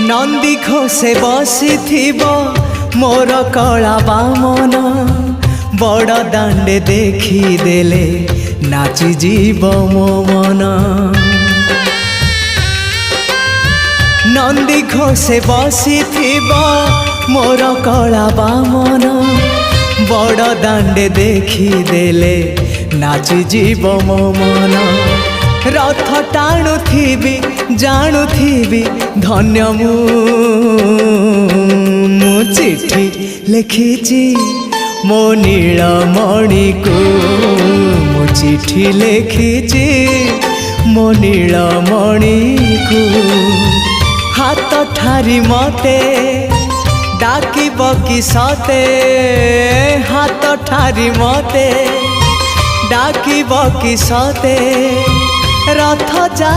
नंदी घोषे बसी मोर कला बामन बड़ दांडे देखी देले नाची जीव मो मन। नंदी घोषे बसी मोर कला बामन बड़ दांडे देखी देले नाची जीव मो मन। रथ टाणुथिबी जाणुथिबी धन्य मु चिठी लिखिची मो नीलमणि को मु चिठी लिखिची मो नीलमणि को। हाथ ठारी मते डाकिब कि सते हाथ ठारी मते डाकिब कि सते रथ जा